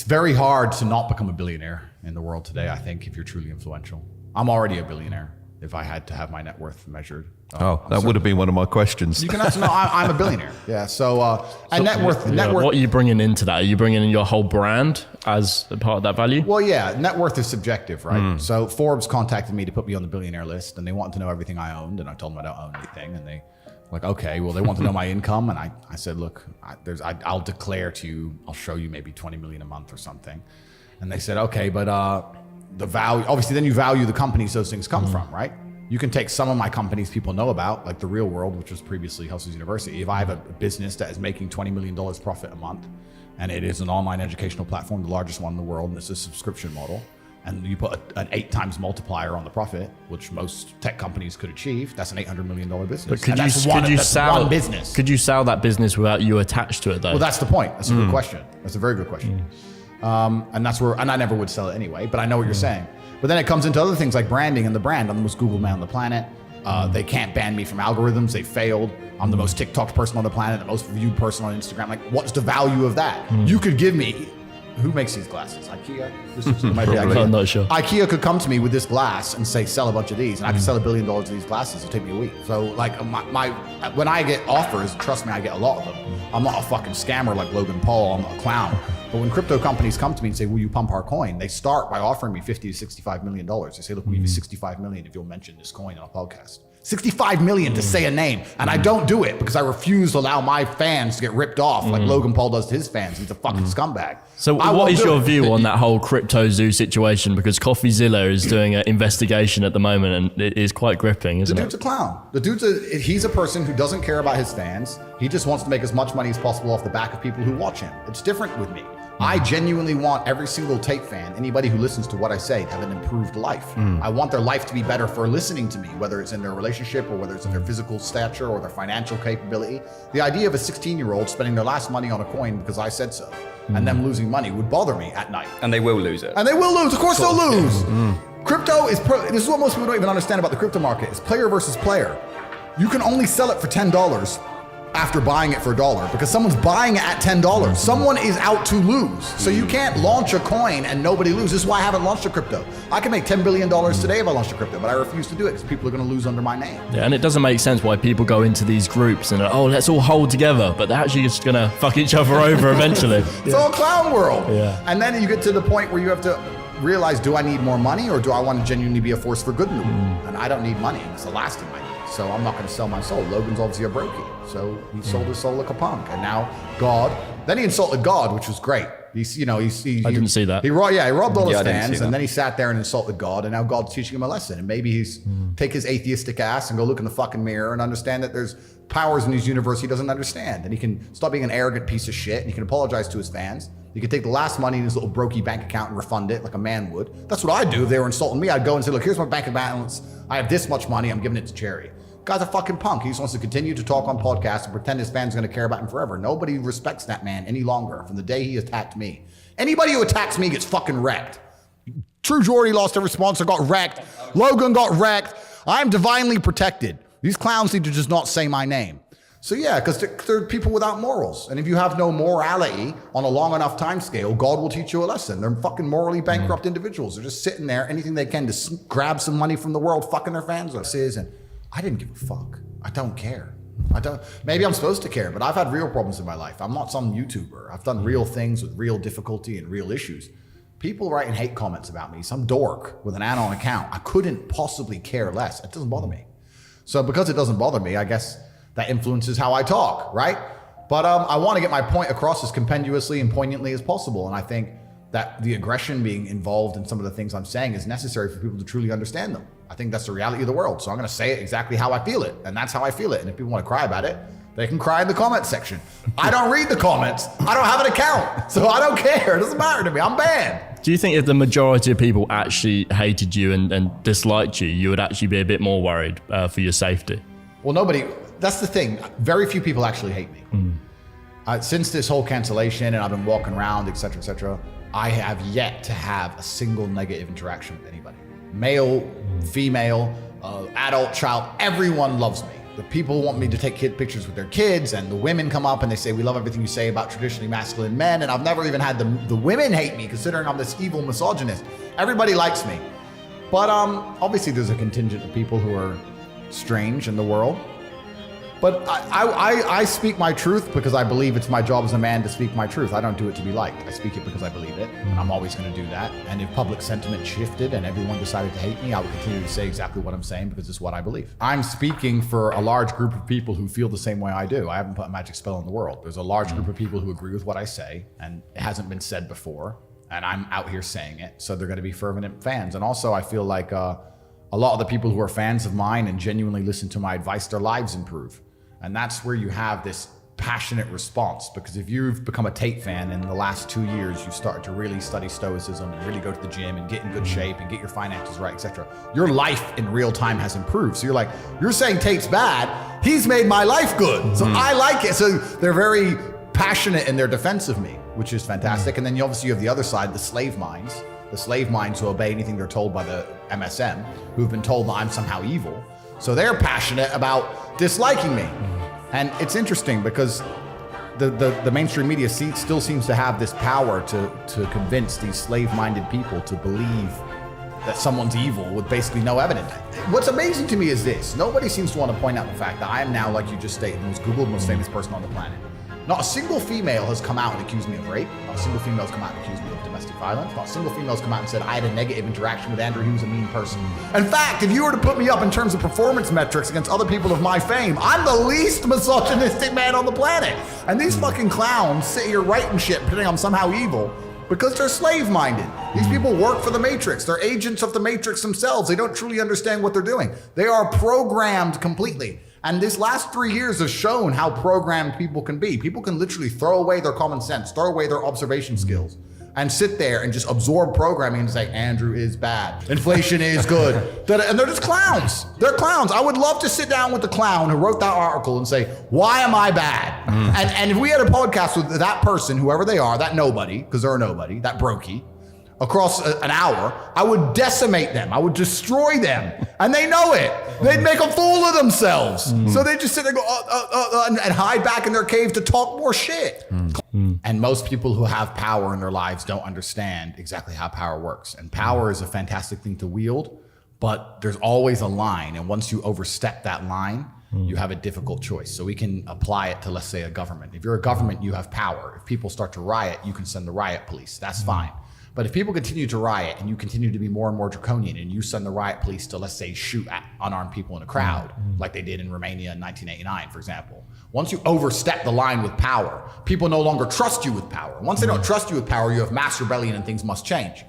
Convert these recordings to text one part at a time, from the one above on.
very hard to not become a billionaire in the world today, I think, if you're truly influential. I'm already a billionaire if I had to have my net worth measured. That would have been one of my questions. You can answer, no, I'm a billionaire. Yeah. So net worth. What are you bringing into that? Are you bringing in your whole brand as a part of that value? Well, yeah, net worth is subjective, right? So Forbes contacted me to put me on the billionaire list, and they wanted to know everything I owned, and I told them I don't own anything, and they like, okay, well, they want to know my income, and I said, look, I'll declare to you, I'll show you maybe 20 million a month or something, and they said, okay, but the value, obviously, then you value the companies those things come from, right? You can take some of my companies people know about, like The Real World, which was previously Hustlers University. If I have a business that is making $20 million profit a month, and it is an online educational platform, the largest one in the world, and it's a subscription model, and you put an 8 times multiplier on the profit, which most tech companies could achieve, that's an $800 million business. But could you sell one business? Could you sell that business without you attached to it, though? Well, that's the point. That's a good question. That's a very good question. And that's where, and I never would sell it anyway, but I know what you're saying. But then it comes into other things like branding and the brand. I'm the most Googled man on the planet. They can't ban me from algorithms. They failed. I'm the most TikTok person on the planet, the most viewed person on Instagram. Like, what's the value of that? You could give me, who makes these glasses? IKEA? It might be IKEA. I'm not sure. IKEA could come to me with this glass and say, sell a bunch of these. And I could sell $1 billion of these glasses. It'll take me a week. So like when I get offers, trust me, I get a lot of them. I'm not a fucking scammer like Logan Paul. I'm not a clown. But when crypto companies come to me and say, will you pump our coin? They start by offering me $50 to $65 million. They say, look, we'll give you $65 million if you'll mention this coin on a podcast. $65 million to say a name. And I don't do it because I refuse to allow my fans to get ripped off like Logan Paul does to his fans. He's a fucking scumbag. So what is your view on that whole crypto zoo situation? Because CoffeeZilla is doing an investigation at the moment and it is quite gripping, isn't it? The dude's a clown. He's a person who doesn't care about his fans. He just wants to make as much money as possible off the back of people who watch him. It's different with me. I genuinely want every single Tate fan, anybody who listens to what I say, to have an improved life. I want their life to be better for listening to me, whether it's in their relationship or whether it's in their physical stature or their financial capability. The idea of a 16-year-old spending their last money on a coin because I said so, and them losing money would bother me at night. And they will lose it. And they will lose. Of course they'll lose. Crypto is, this is what most people don't even understand about the crypto market. It's player versus player. You can only sell it for $10 after buying it for $1 because someone's buying it at $10. Someone is out to lose. So you can't launch a coin and nobody loses. This is why I haven't launched a crypto. I can make $10 billion today if I launched a crypto, but I refuse to do it because people are going to lose under my name. Yeah, and it doesn't make sense why people go into these groups and let's all hold together, but they're actually just going to fuck each other over eventually. It's all clown world. Yeah. And then you get to the point where you have to realize, do I need more money or do I want to genuinely be a force for good in the world? And I don't need money. It's the last thing I need. So I'm not going to sell my soul. Logan's obviously a brokey. So he sold his soul like a punk. And now God, then he insulted God, which was great. I didn't see that. He robbed all his fans and then he sat there and insulted God. And now God's teaching him a lesson. And maybe he's take his atheistic ass and go look in the fucking mirror and understand that there's powers in his universe he doesn't understand. And he can stop being an arrogant piece of shit. And he can apologize to his fans. He could take the last money in his little brokey bank account and refund it like a man would. That's what I'd do if they were insulting me. I'd go and say, look, here's my bank balance. I have this much money. I'm giving it to charity. Guy's a fucking punk. He just wants to continue to talk on podcasts and pretend his fans are going to care about him forever. Nobody respects that man any longer from the day he attacked me. Anybody who attacks me gets fucking wrecked. True Jordy lost every sponsor, got wrecked. Logan got wrecked. I'm divinely protected. These clowns need to just not say my name. So yeah, because they're people without morals. And if you have no morality on a long enough time scale, God will teach you a lesson. They're fucking morally bankrupt individuals. They're just sitting there, anything they can to grab some money from the world, fucking their fans up. And I didn't give a fuck. I don't care. Maybe I'm supposed to care, but I've had real problems in my life. I'm not some YouTuber. I've done real things with real difficulty and real issues. People writing hate comments about me, some dork with an anon account. I couldn't possibly care less. It doesn't bother me. So because it doesn't bother me, I guess that influences how I talk, right? But I want to get my point across as compendiously and poignantly as possible. And I think that the aggression being involved in some of the things I'm saying is necessary for people to truly understand them. I think that's the reality of the world. So I'm going to say it exactly how I feel it. And that's how I feel it. And if people want to cry about it, they can cry in the comments section. I don't read the comments. I don't have an account. So I don't care. It doesn't matter to me. I'm banned. Do you think if the majority of people actually hated you and disliked you, you would actually be a bit more worried for your safety? Well, that's the thing. Very few people actually hate me. Since this whole cancellation and I've been walking around, et cetera, I have yet to have a single negative interaction with anybody. Male, female, adult, child, everyone loves me. the people want me to take pictures with their kids, and the women come up and they say, we love everything you say about traditionally masculine men. And I've never even had the women hate me, considering I'm this evil misogynist. Everybody likes me. But obviously there's a contingent of people who are strange in the world. But I speak my truth because I believe it's my job as a man to speak my truth. I don't do it to be liked. I speak it because I believe it. And I'm always going to do that. And if public sentiment shifted and everyone decided to hate me, I would continue to say exactly what I'm saying because it's what I believe. I'm speaking for a large group of people who feel the same way I do. I haven't put a magic spell on the world. There's a large group of people who agree with what I say, and it hasn't been said before. And I'm out here saying it. So they're going to be fervent fans. And also I feel like a lot of the people who are fans of mine and genuinely listen to my advice, their lives improve. And that's where you have this passionate response, because if you've become a Tate fan in the last 2 years, you started to really study stoicism and really go to the gym and get in good shape and get your finances right, etc. Your life in real time has improved. So you're like, you're saying Tate's bad, he's made my life good. So I like it. So they're very passionate in their defense of me, which is fantastic. And then you obviously have the other side, the slave minds who obey anything they're told by the MSM, who've been told that I'm somehow evil. So they're passionate about disliking me. And it's interesting because the mainstream media still seems to have this power to convince these slave-minded people to believe that someone's evil with basically no evidence. What's amazing to me is this. Nobody seems to want to point out the fact that I am now, like you just stated, the most Googled, most famous person on the planet. Not a single female has come out and accused me of rape. Not a single female has come out and accused me of domestic violence. Not a single female has come out and said I had a negative interaction with Andrew, he was a mean person. In fact, if you were to put me up in terms of performance metrics against other people of my fame, I'm the least misogynistic man on the planet. And these fucking clowns sit here writing shit, pretending I'm somehow evil, because they're slave-minded. These people work for the Matrix. They're agents of the Matrix themselves. They don't truly understand what they're doing. They are programmed completely. And this last 3 years has shown how programmed people can be. People can literally throw away their common sense, throw away their observation skills, and sit there and just absorb programming and say, Andrew is bad, inflation is good. And they're just clowns. They're clowns. I would love to sit down with the clown who wrote that article and say, why am I bad? And if we had a podcast with that person, whoever they are, that nobody, because they're a nobody, that brokey, across an hour, I would decimate them. I would destroy them. And they know it. They'd make a fool of themselves. So they just sit there and go, and hide back in their cave to talk more shit. And most people who have power in their lives don't understand exactly how power works. And power is a fantastic thing to wield, but there's always a line. And once you overstep that line, you have a difficult choice. So we can apply it to, let's say, a government. If you're a government, you have power. If people start to riot, you can send the riot police. That's fine. But if people continue to riot and you continue to be more and more draconian and you send the riot police to, let's say, shoot at unarmed people in a crowd, like they did in Romania in 1989, for example, once you overstep the line with power, people no longer trust you with power. Once they don't trust you with power, you have mass rebellion and things must change.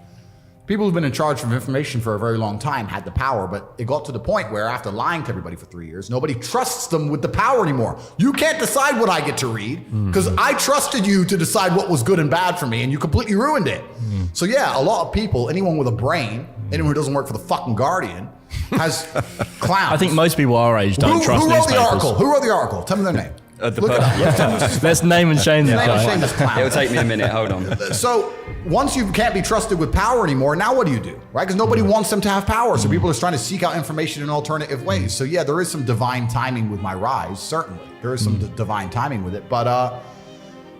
People who've been in charge of information for a very long time had the power, but it got to the point where after lying to everybody for 3 years, nobody trusts them with the power anymore. You can't decide what I get to read because I trusted you to decide what was good and bad for me, and you completely ruined it. So yeah, a lot of people, anyone with a brain, anyone who doesn't work for the fucking Guardian, has clowns. I think most people our age don't trust who wrote newspapers. the article? Who wrote the article? Tell me their name. Look it up. Let's name and shame this Name and guy. shame this clown. It'll take me a minute. Hold on. So once you can't be trusted with power anymore, now what do you do, right? Because nobody wants them to have power. So people are trying to seek out information in alternative ways. So yeah, there is some divine timing with my rise, certainly. There is some divine timing with it. But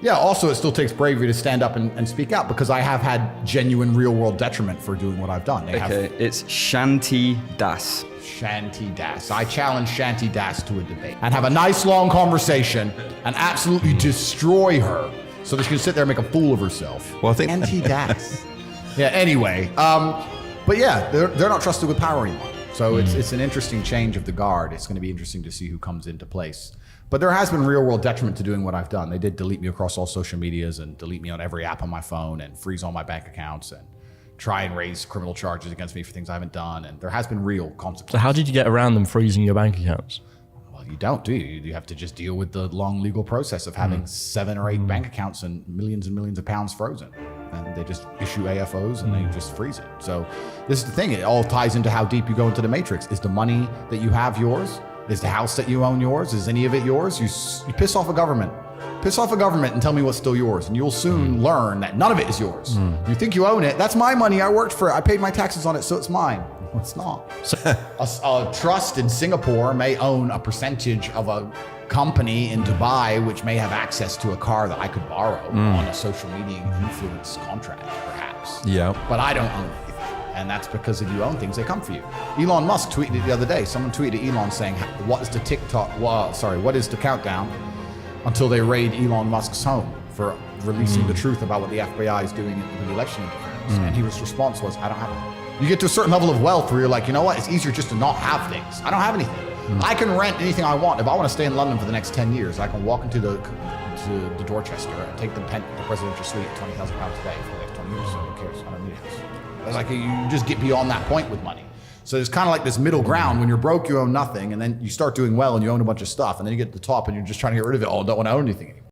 yeah, also it still takes bravery to stand up and speak out, because I have had genuine real world detriment for doing what I've done. It's Shanti Das. Shanti Das. I challenge Shanti Das to a debate and have a nice long conversation and absolutely destroy her so that she can sit there and make a fool of herself. Well, I think Shanti Das. Yeah, anyway. But yeah, they're not trusted with power anymore. So it's an interesting change of the guard. It's going to be interesting to see who comes into place. But there has been real world detriment to doing what I've done. They did delete me across all social medias and delete me on every app on my phone and freeze all my bank accounts and try and raise criminal charges against me for things I haven't done. And there has been real consequences. So how did you get around them freezing your bank accounts? Well, you don't, do you? You have to just deal with the long legal process of having 7 or 8 bank accounts and millions of pounds frozen. And they just issue AFOs and they just freeze it. So this is the thing. It all ties into how deep you go into the matrix. Is the money that you have yours? Is the house that you own yours? Is any of it yours? You piss off a government. Piss off a government and tell me what's still yours. And you'll soon learn that none of it is yours. You think you own it. That's my money. I worked for it. I paid my taxes on it, so it's mine. It's not. A trust in Singapore may own a percentage of a company in Dubai, which may have access to a car that I could borrow on a social media influence contract, perhaps. Yeah. But I don't own anything. And that's because if you own things, they come for you. Elon Musk tweeted it the other day. Someone tweeted Elon saying, what is the countdown until they raid Elon Musk's home for releasing the truth about what the FBI is doing in the election interference? And his response was, I don't have it. You get to a certain level of wealth where you're like, you know what? It's easier just to not have things. I don't have anything. I can rent anything I want. If I want to stay in London for the next 10 years, I can walk into the Dorchester and take the presidential suite at £20,000 a day for the next 20 years. So who cares? I don't need it. It's like you just get beyond that point with money. So it's kind of like this middle ground. When you're broke, you own nothing, and then you start doing well and you own a bunch of stuff, and then you get to the top and you're just trying to get rid of it all. Don't want to own anything anymore.